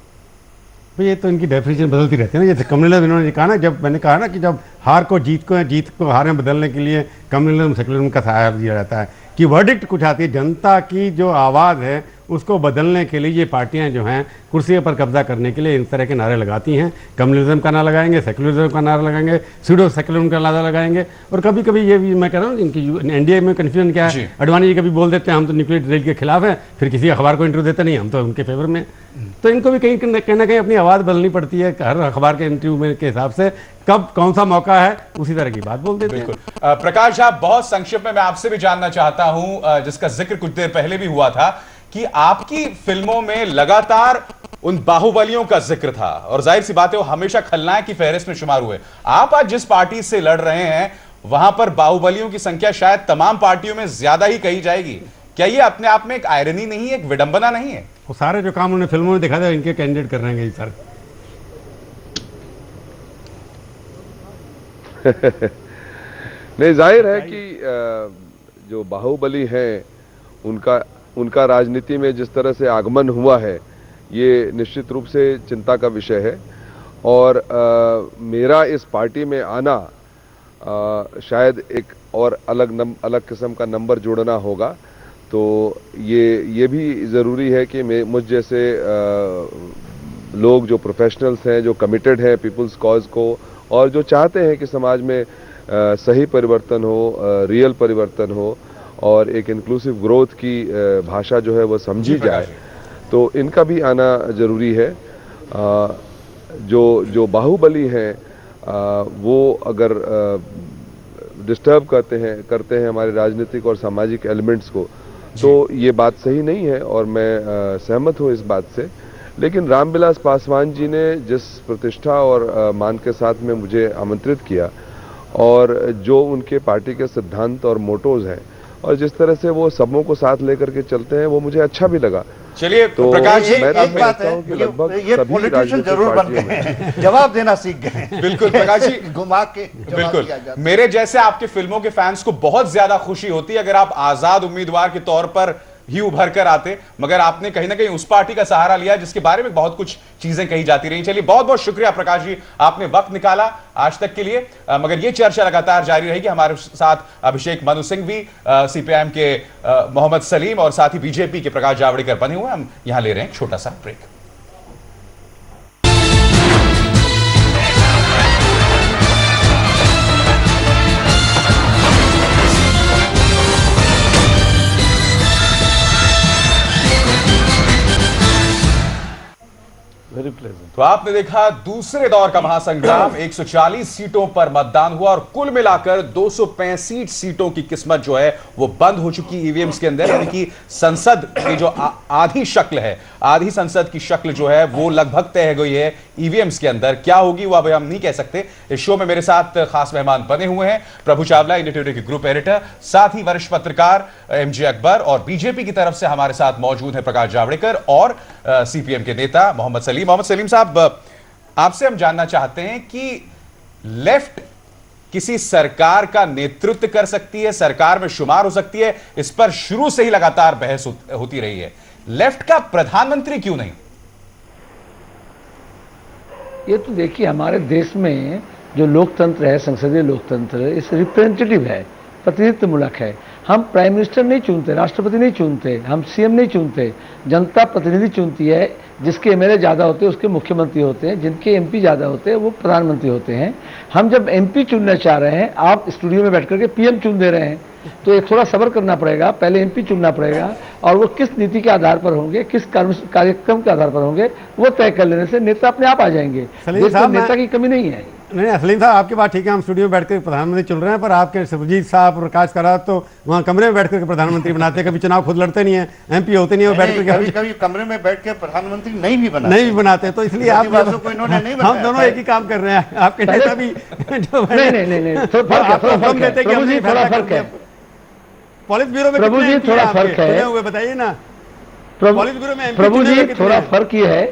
ये तो इनकी डेफिनेशन बदलती रहती है ना। जैसे कम्युनलिज्म इन्होंने कहा ना, जब मैंने कहा ना कि जब हार को जीत को हार में बदलने के लिए कम्युनलिज्म सेकुलरिज्म का सहारा दिया जाता है, कि वर्डिक्ट कुछ आती है, जनता की जो आवाज़ है उसको बदलने के लिए ये पार्टियां जो हैं कुर्सियों पर कब्जा करने के लिए इस तरह के नारे लगाती हैं। कम्युनलिज्म का नारा लगाएंगे, सेकुलरिज्म का नारा लगाएंगे, सूडो सेकुलरिज्म का नारा लगाएंगे। और कभी कभी ये भी मैं कह रहा हूँ, इनकी एनडीए में कन्फ्यूजन क्या है, अडवाणी जी कभी बोल देते हैं हम तो न्यूक्लियर ड्रिल के खिलाफ हैं, फिर किसी अखबार को इंटरव्यू देते नहीं, हम तो उनके फेवर में। तो इनको भी कहीं ना कहीं अपनी आवाज़ बदलनी पड़ती है हर अखबार के इंटरव्यू में के हिसाब से, कब कौन सा मौका है उसी तरह की बात बोल देते हैं। बिल्कुल। प्रकाश साहब, बहुत संक्षिप्त में मैं आपसे भी जानना चाहता हूं, जिसका जिक्र कुछ देर पहले भी हुआ था कि आपकी फिल्मों में लगातार उन बाहुबलियों का जिक्र था और जाहिर सी बात है वो हमेशा खलनायक की फहरिस्त में शुमार हुए। आप आज जिस पार्टी से लड़ रहे हैं वहां पर बाहुबलियों की संख्या शायद तमाम पार्टियों में ज्यादा ही कही जाएगी। क्या ये अपने आप में एक आयरनी नहीं है, एक विडंबना नहीं है? वो सारे जो काम उन्होंने फिल्मों में दिखा था, इनके कैंडिडेट कर रहे हैं सर। नहीं, जाहिर है कि जो बाहुबली हैं उनका राजनीति में जिस तरह से आगमन हुआ है, ये निश्चित रूप से चिंता का विषय है। और मेरा इस पार्टी में आना शायद एक और अलग किस्म का नंबर जोड़ना होगा। तो ये भी ज़रूरी है कि मुझ जैसे लोग जो प्रोफेशनल्स हैं, जो कमिटेड हैं पीपल्स कॉज को और जो चाहते हैं कि समाज में सही परिवर्तन हो, रियल परिवर्तन हो और एक इंक्लूसिव ग्रोथ की भाषा जो है वो समझी जाए, तो इनका भी आना जरूरी है। जो बाहुबली हैं वो अगर डिस्टर्ब करते हैं हमारे राजनीतिक और सामाजिक एलिमेंट्स को, तो ये बात सही नहीं है और मैं सहमत हूँ इस बात से। लेकिन रामविलास पासवान जी ने जिस प्रतिष्ठा और मान के साथ में मुझे आमंत्रित किया और जो उनके पार्टी के सिद्धांत और मोटोज हैं और जिस तरह से वो सबों को साथ लेकर के चलते हैं, वो मुझे अच्छा भी लगा। चलिए तो प्रकाश जी, एक बात है, ये पॉलिटिशियन जरूर बन गए हैं, जवाब देना सीख गए। बिल्कुल प्रकाश जी, घुमा के जवाब दिया जाता है। मेरे जैसे आपके फिल्मों के फैंस को बहुत ज्यादा खुशी होती है अगर आप आजाद उम्मीदवार के तौर पर ही उभर कर आते, मगर आपने कहीं ना कहीं उस पार्टी का सहारा लिया जिसके बारे में बहुत कुछ चीजें कही जाती रही। चलिए बहुत बहुत शुक्रिया प्रकाश जी, आपने वक्त निकाला आज तक के लिए। मगर ये चर्चा लगातार जारी रहेगी। हमारे साथ अभिषेक मनु सिंह भी, सीपीआईएम के मोहम्मद सलीम और साथ ही बीजेपी के प्रकाश जावड़ेकर बने हुए। हम यहां ले रहे हैं एक छोटा सा ब्रेक। Very pleasant. तो आपने देखा दूसरे दौर का महासंग्राम, 140 सीटों पर मतदान हुआ और कुल मिलाकर 265 सीटों की किस्मत जो है वो बंद हो चुकी ईवीएम्स के अंदर। यानी कि संसद की जो आधी शक्ल है, आधी संसद की शक्ल जो है वो लगभग तय हो गई है ईवीएम्स के अंदर। क्या होगी वो अब हम नहीं कह सकते। इस शो में मेरे साथ खास मेहमान बने हुए हैं प्रभु चावला, इंडिया टुडे के ग्रुप एडिटर, साथ ही वरिष्ठ पत्रकार एमजे अकबर, और बीजेपी की तरफ से हमारे साथ मौजूद है प्रकाश जावड़ेकर और सीपीएम के नेता मोहम्मद सलीम। मोहम्मद सलीम साहब, आपसे हम जानना चाहते हैं कि लेफ्ट किसी सरकार का नेतृत्व कर सकती है, सरकार में शुमार हो सकती है, इस पर शुरू से ही लगातार बहस होती रही है। लेफ्ट का प्रधानमंत्री क्यों नहीं? ये तो देखिए, हमारे देश में जो लोकतंत्र है, संसदीय लोकतंत्र, इस रिप्रेजेंटेटिव है, प्रतिनिधित्वमूलक है। हम प्राइम मिनिस्टर नहीं चुनते, राष्ट्रपति नहीं चुनते, हम सीएम नहीं चुनते, जनता प्रतिनिधि चुनती है। जिसके एमएलए ज़्यादा होते हैं उसके मुख्यमंत्री होते हैं, जिनके एमपी ज़्यादा होते हैं वो प्रधानमंत्री होते हैं। हम जब एमपी चुनना चाह रहे हैं, आप स्टूडियो में बैठ करके पीएम चुन दे रहे हैं, तो एक थोड़ा सब्र करना पड़ेगा। पहले एमपी चुनना पड़ेगा और वो किस नीति के आधार पर होंगे, किस कार्यक्रम के आधार पर होंगे, वो तय कर लेने से नेता अपने आप आ जाएंगे। देश में नेता की कमी नहीं है। नहीं, सलीम साहब आपकी बात ठीक है, हम स्टूडियो में बैठ कर प्रधानमंत्री चुन रहे हैं, पर आपके सुरजीत साहब, प्रकाश करात तो वहाँ कमरे में बैठ कर प्रधानमंत्री बनाते हैं। कभी चुनाव खुद लड़ते नहीं है, एमपी होते नहीं है, बैठ कर कभी कमरे में बैठ के प्रधानमंत्री नहीं भी बनाते, तो इसलिए आप हम दोनों एक ही काम कर रहे हैं। आपके नेता भी नहीं, थोड़ा फर्क है। पॉलिट ब्यूरो में प्रभु जी थोड़ा फर्क है, हुए बताइए ना। पॉलिट ब्यूरो में प्रभु जी थोड़ा फर्क ये है,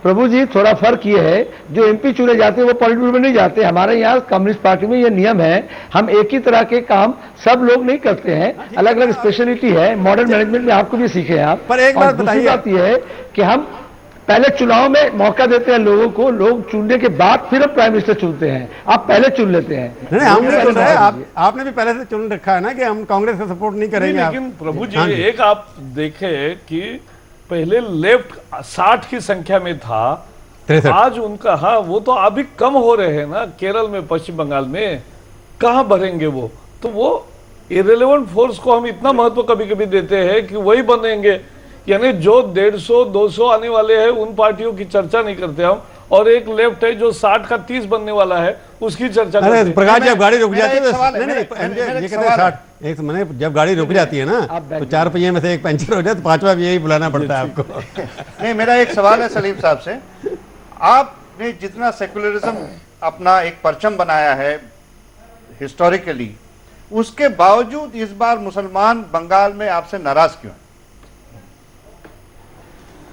प्रभु जी थोड़ा फर्क ये है, जो एमपी चुने जाते हैं वो पॉलिट ब्यूरो में नहीं जाते। हमारे यहाँ कम्युनिस्ट पार्टी में ये नियम है, हम एक ही तरह के काम सब लोग नहीं करते हैं, अलग अलग स्पेशलिटी है। मॉडर्न मैनेजमेंट में आपको भी सीखे हैं आप। पर एक बात बताइए, बात ये है कि हम पहले चुनाव में मौका देते हैं लोगों को, लोग चुनने के बाद फिर हम प्राइम मिनिस्टर चुनते हैं। आप पहले चुन लेते हैं। नहीं, हम चुन रहे हैं, आपने भी पहले से चुन रखा है ना कि हम कांग्रेस का सपोर्ट नहीं करेंगे। लेकिन प्रभु जी, एक आप देखें कि पहले लेफ्ट 60 की संख्या में था, आज उनका, हाँ, वो तो अभी कम हो रहे हैं ना। केरल में, पश्चिम बंगाल में कहाँ बढ़ेंगे वो? तो वो इरेलेवेंट फोर्स को हम इतना महत्व कभी कभी देते हैं कि वही बनेंगे, यानी जो 150-200 आने वाले हैं उन पार्टियों की चर्चा नहीं करते हम, और एक लेफ्ट है जो 60 का 30 बनने वाला है उसकी चर्चा करते हैं। प्रकाश, जब गाड़ी रुक जाती है, एक मैंने जब गाड़ी रुक जाती है ना, तो 4 पहिए में से एक पंचर हो जाए तो 5वां भी यही बुलाना पड़ता है आपको। नहीं, मेरा एक सवाल है सलीम साहब से। आपने जितना सेकुलरिज्म अपना एक परचम बनाया है हिस्टोरिकली, उसके बावजूद इस बार मुसलमान बंगाल में आपसे नाराज क्यों हैं?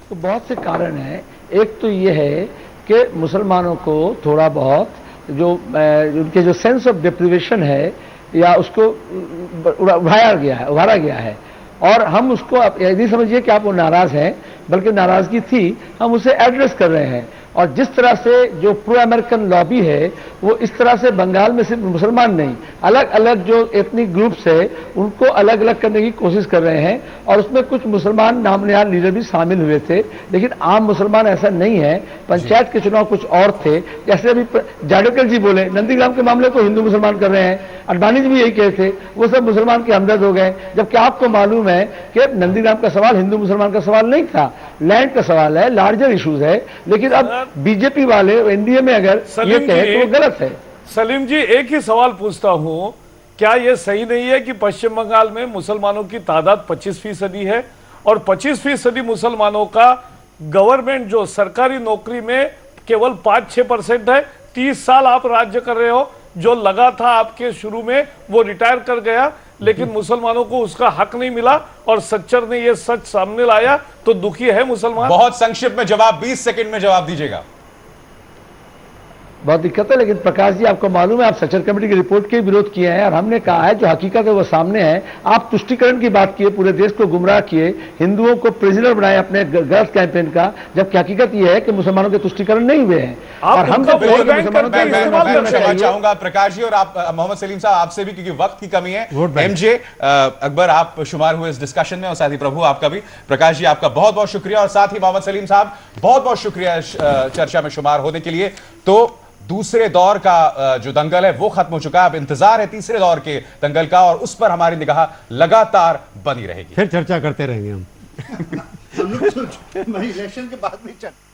तो बहुत से कारण हैं। एक तो ये है कि मुसलमानों को थोड़ा बहुत जो उनके जो सेंस ऑफ डिप्रिवेशन है या उसको उभारा गया है, और हम उसको यदि समझिए कि आप वो नाराज हैं, बल्कि नाराजगी थी, हम उसे एड्रेस कर रहे हैं। और जिस तरह से जो प्रो अमेरिकन लॉबी है वो इस तरह से बंगाल में सिर्फ मुसलमान नहीं, अलग अलग जो एथनिक ग्रुप्स है उनको अलग अलग करने की कोशिश कर रहे हैं, और उसमें कुछ मुसलमान नामनिहाद लीडर भी शामिल हुए थे, लेकिन आम मुसलमान ऐसा नहीं है। पंचायत के चुनाव कुछ और थे, जैसे अभी जावड़ेकर जी बोले नंदीग्राम के मामले को हिंदू मुसलमान कर रहे हैं, अडवाणी जी भी यही कहे थे, वो सब मुसलमान के हमदर्द हो गए, जबकि आपको मालूम है कि नंदीग्राम का सवाल हिंदू मुसलमान का सवाल नहीं था, लैंड का सवाल है, लार्जर इश्यूज है। लेकिन अब बीजेपी वाले एनडीए में अगर ये कहे तो वो गलत है। सलीम जी, एक ही सवाल पूछता हूं, क्या यह सही नहीं है कि पश्चिम बंगाल में मुसलमानों की तादाद 25% है और 25% मुसलमानों का गवर्नमेंट जो सरकारी नौकरी में केवल 5-6% है? 30 साल आप राज्य कर रहे हो, जो लगा था आपके शुरू में वो रिटायर कर गया, लेकिन मुसलमानों को उसका हक नहीं मिला, और सच्चर ने ये सच सामने लाया, तो दुखी है मुसलमान। बहुत संक्षिप्त में जवाब, 20 सेकंड में जवाब दीजिएगा। बहुत दिक्कत है, लेकिन प्रकाश जी आपको मालूम है आप सच्चर कमेटी की रिपोर्ट के विरोध किए हैं, और हमने कहा है जो हकीकत है वो सामने है। आप तुष्टिकरण की बात किए, पूरे देश को गुमराह किए, हिंदुओं को प्रिजनर बनाए अपने गलत कैंपेन का, जबकि हकीकत ये है कि मुसलमानों के तुष्टिकरण नहीं हुए हैं। और हम तो क्षमा चाहूंगा प्रकाश जी, और आप मोहम्मद सलीम साहब आपसे भी, क्योंकि वक्त की कमी है। एमजे अकबर आप शुमार हुए इस डिस्कशन में, और साथ ही प्रभु आपका भी। प्रकाश जी आपका बहुत बहुत शुक्रिया, और साथ ही मोहम्मद सलीम साहब बहुत बहुत शुक्रिया चर्चा में शुमार होने के लिए। तो दूसरे दौर का जो दंगल है वो खत्म हो चुका है, अब इंतजार है तीसरे दौर के दंगल का, और उस पर हमारी निगाह लगातार बनी रहेगी। फिर चर्चा करते रहेंगे हम। हम लोग इलेक्शन के बाद भी चर्चा